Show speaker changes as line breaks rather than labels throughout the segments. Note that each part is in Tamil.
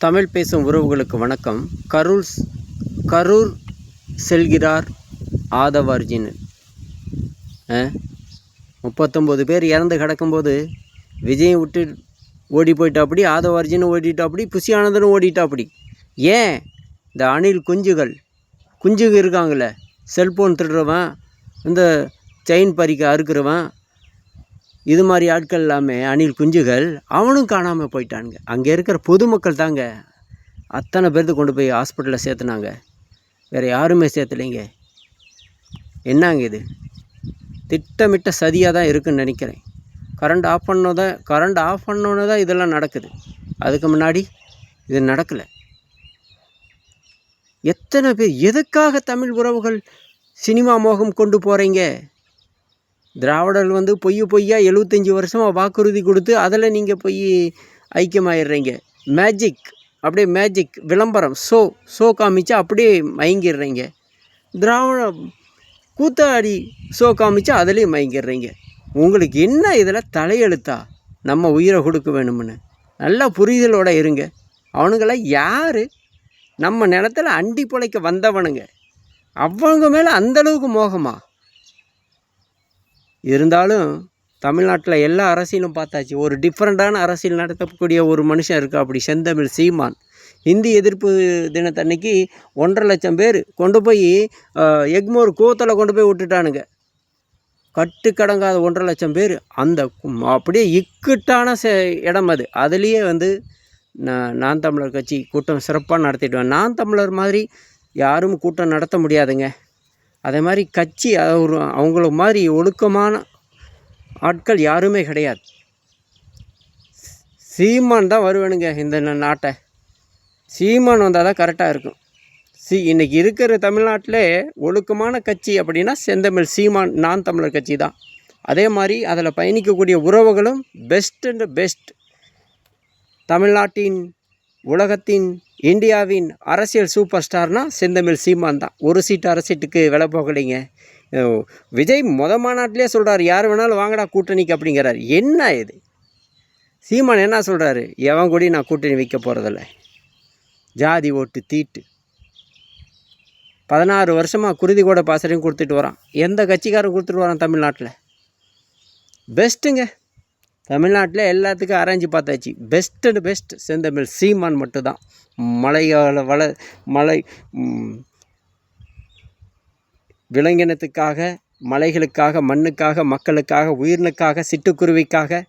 தமிழ் பேசும் உறவுகளுக்கு வணக்கம். கரூர் செல்கிறார் ஆதவ அர்ஜுனன். 39 பேர் இறந்து கிடக்கும்போது விஜய் விட்டு ஓடி போயிட்டாப்படி, ஆதவ அர்ஜுனன் ஓடிட்டாப்படி, புஷி ஆனந்தனும் ஓடிட்டாப்படி. ஏன் இந்த அணில் குஞ்சுங்க இருக்காங்கள, செல்ஃபோன் திருடுறவன், இந்த செயின் பறிக்க அறுக்கிறவன், இது மாதிரி ஆட்கள் எல்லாமே அணில் குஞ்சுகள், அவனும் காணாமல் போயிட்டானுங்க. அங்கே இருக்கிற பொதுமக்கள் தாங்க அத்தனை பேர்த்து கொண்டு போய் ஹாஸ்பிட்டலில் சேர்த்துனாங்க. வேறு யாருமே சேர்த்துலைங்க. என்னங்க இது? திட்டமிட்ட சதியாக தான் இருக்குதுன்னு நினைக்கிறேன். கரண்ட் ஆஃப் பண்ணோன்னே தான் இதெல்லாம் நடக்குது. அதுக்கு முன்னாடி இது நடக்கலை. எத்தனை பேர், எதுக்காக தமிழ் உறவுகள் சினிமா மோகம் கொண்டு போகிறீங்க? திராவிடர்கள் பொய்யா 75 வருஷமாக வாக்குறுதி கொடுத்து அதில் நீங்கள் போய் ஐக்கியமாயிடுறீங்க. அப்படியே மேஜிக் விளம்பரம் ஷோ காமிச்சா அப்படியே மயங்கிடுறீங்க. திராவிட கூத்தாடி ஷோ காமிச்சா அதுலேயும் மயங்கிடுறீங்க. உங்களுக்கு என்ன இதில் தலையெழுத்தா? நம்ம உயிரை கொடுக்க வேணும்னு நல்லா புரிதலோடு இருங்க. அவனுங்களாம் யார்? நம்ம நிலத்தில் அண்டி பிழைக்க வந்தவனுங்க. அவங்க மேலே அந்தளவுக்கு மோகமா? இருந்தாலும் தமிழ்நாட்டில் எல்லா அரசியலும் பார்த்தாச்சு. ஒரு டிஃப்ரெண்ட்டான அரசியல் நடத்தக்கூடிய ஒரு மனுஷன் இருக்கா, அப்படி செந்தமிழ் சீமான். இந்தி எதிர்ப்பு தினத்தன்னைக்கு 1.5 லட்சம் பேர் கொண்டு போய் எக்மோர் கூத்தில் கொண்டு போய் விட்டுட்டானுங்க. கட்டுக்கடங்காத 1.5 லட்சம் பேர். அந்த அப்படியே இக்கட்டான இடம் அது. அதுலேயே நான் தமிழர் கட்சி கூட்டம் சிறப்பாக நடத்திடுவேன். நான் தமிழர் மாதிரி யாரும் கூட்டம் நடத்த முடியாதுங்க. அதே மாதிரி கட்சி அவங்கள மாதிரி ஒழுக்கமான ஆட்கள் யாருமே கிடையாது. சீமான் தான் வருவேனுங்க இந்த நாட்டை. சீமான் வந்தால் தான் கரெக்டாக இருக்கும். இன்றைக்கி இருக்கிற தமிழ்நாட்டிலே ஒழுக்கமான கட்சி அப்படின்னா செந்தமிழ் சீமான் நான் தமிழர் கட்சி தான். அதே மாதிரி அதில் பயணிக்கக்கூடிய உறவுகளும் பெஸ்ட். தமிழ்நாட்டின், உலகத்தின், இந்தியாவின் அரசியல் சூப்பர் ஸ்டார்னால் செந்தமிழ் சீமான் தான். ஒரு சீட்டு அரை சீட்டுக்கு விலை போகலைங்க. விஜய் மாநாட்டிலே சொல்கிறார், யார் வேணாலும் வாங்கடா கூட்டணிக்கு அப்படிங்கிறார். என்ன இது? சீமான் என்ன சொல்கிறாரு? எவன் கூடி நான் கூட்டணி வைக்க போகிறதில்ல, ஜாதி ஓட்டு தீட்டு. 16 வருஷமாக குருதி கூட பாசறையும் கொடுத்துட்டு வரான். எந்த கட்சிக்காரன் கொடுத்துட்டு வரான் தமிழ்நாட்டில்? பெஸ்ட்டுங்க. தமிழ்நாட்டில் எல்லாத்துக்கும் அரேஞ்சு பார்த்தாச்சு. பெஸ்ட் செந்தமிழ் சீமான் மட்டும்தான். மலை விலங்கினத்துக்காக, மலைகளுக்காக, மண்ணுக்காக, மக்களுக்காக, உயிரினுக்காக, சிட்டுக்குருவிக்காக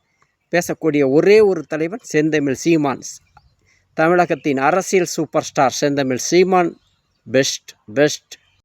பேசக்கூடிய ஒரே ஒரு தலைவன் செந்தமிழ் சீமான். தமிழகத்தின் அரசியல் சூப்பர் ஸ்டார் செந்தமிழ் சீமான். பெஸ்ட்.